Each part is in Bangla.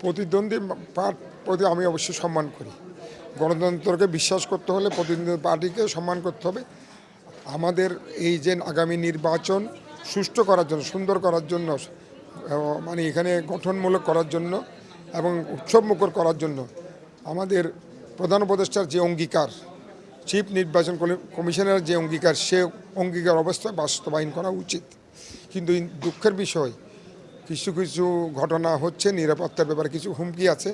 প্রতিদ্বন্দ্বী প্রতি আমি অবশ্যই সম্মান করি। গণতন্ত্রকে বিশ্বাস করতে হলে প্রতিদ্বন্দ্বী পার্টিকে সম্মান করতে হবে। আমাদের এই যে আগামী নির্বাচন সুষ্ঠু করার জন্য, সুন্দর করার জন্য, মানে এখানে গঠনমূলক করার জন্য এবং উৎসবমুখর করার জন্য আমাদের প্রধান উপদেষ্টার যে অঙ্গীকার, চিফ নির্বাচন কমিশনের যে অঙ্গীকার, সে অঙ্গীকার অবস্থায় বাস্তবায়ন করা উচিত। কিন্তু দুঃখের বিষয়, কিছু কিছু ঘটনা হচ্ছে, নিরাপত্তার ব্যাপারে কিছু হুমকি আছে।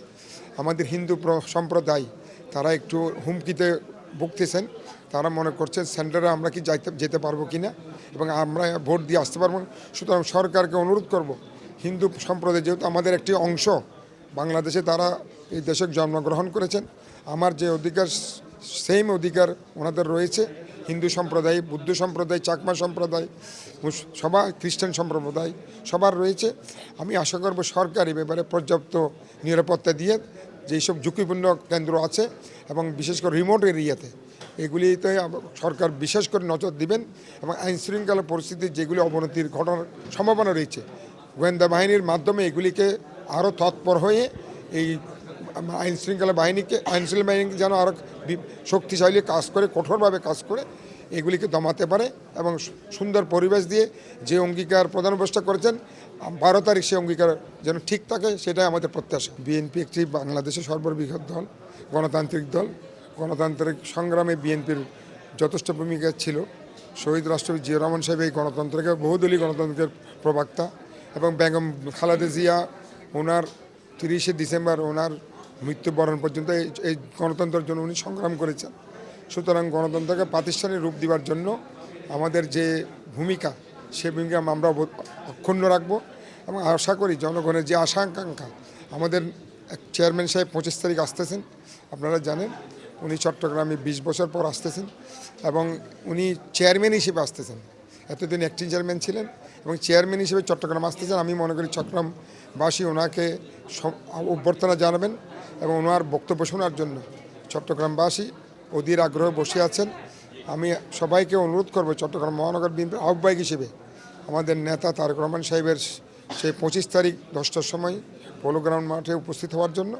আমাদের হিন্দু সম্প্রদায় তারা একটু হুমকিতে ভুগতেছেন। তারা মনে করছেন সেন্টারে আমরা কি যেতে পারবো কি না এবং আমরা ভোট দিয়ে আসতে পারবো না। সুতরাং সরকারকে অনুরোধ করব, হিন্দু সম্প্রদায় যেহেতু আমাদের একটি অংশ, বাংলাদেশে তারা এই দেশে জন্মগ্রহণ করেছেন, আমার যে অধিকার সেম অধিকার ওনাদের রয়েছে। হিন্দু সম্প্রদায়, বৌদ্ধ সম্প্রদায়, চাকমা সম্প্রদায়, সবার খ্রিস্টান সম্প্রদায় সবার রয়েছে। আমি আশা করব সরকার এই ব্যাপারে পর্যাপ্ত নিরাপত্তা দিয়ে যেসব ঝুঁকিপূর্ণ কেন্দ্র আছে এবং বিশেষ করে রিমোট এরিয়াতে এগুলিতে সরকার বিশেষ করে নজর দিবেন এবং আইনশৃঙ্খলা পরিস্থিতির যেগুলি অবনতির ঘটনার সম্ভাবনা রয়েছে, গোয়েন্দা বাহিনীর মাধ্যমে এগুলিকে আরও তৎপর হয়ে এই আইনশৃঙ্খলা বাহিনীকে যেন আরও শক্তিশালী কাজ করে, কঠোরভাবে কাজ করে এগুলিকে দমাতে পারে এবং সুন্দর পরিবেশ দিয়ে যে অঙ্গীকার প্রধান উপদেষ্টা করেছেন 12 তারিখ সে অঙ্গীকার যেন ঠিক থাকে, সেটাই আমাদের প্রত্যাশা। বিএনপি একটি বাংলাদেশের সর্ববৃহৎ দল, গণতান্ত্রিক দল। গণতান্ত্রিক সংগ্রামে বিএনপির যথেষ্ট ভূমিকা ছিল। শহীদ রাষ্ট্রপতি জিয়া রহমান সাহেব এই গণতন্ত্রকে, বহুদলীয় গণতন্ত্রের প্রবক্তা, এবং বেগম খালেদা জিয়া ওনার 30শে ডিসেম্বর ওনার মৃত্যুবরণ পর্যন্ত এই গণতন্ত্রের জন্য উনি সংগ্রাম করেছেন। সুতরাং গণতন্ত্রকে প্রাতিষ্ঠানিক রূপ দেওয়ার জন্য আমাদের যে ভূমিকা, সে ভূমিকা আমরা অক্ষুণ্ণ রাখবো এবং আশা করি জনগণের যে আশা আকাঙ্ক্ষা, আমাদের চেয়ারম্যান সাহেব 25 তারিখ আসতেছেন, আপনারা জানেন উনি চট্টগ্রামে 20 বছর পর আসতেছেন এবং উনি চেয়ারম্যান হিসেবে আসতেছেন। এতদিন অ্যাক্টিং চেয়ারম্যান ছিলেন এবং চেয়ারম্যান হিসেবে চট্টগ্রাম আসতেছেন। আমি মনে করি চট্টগ্রামবাসী ওনাকে অভ্যর্থনা জানাবেন এবং ওনার বক্তব্য শোনার জন্য চট্টগ্রামবাসী অধীর আগ্রহে বসে আছেন। আমি সবাইকে অনুরোধ করব চট্টগ্রাম মহানগর বিএনপির আহ্বায়ক হিসেবে আমাদের নেতা তারেক রহমান সাহেবের সেই 25 তারিখ 10টার সময় পোলো গ্রাউন্ড মাঠে উপস্থিত হওয়ার জন্য।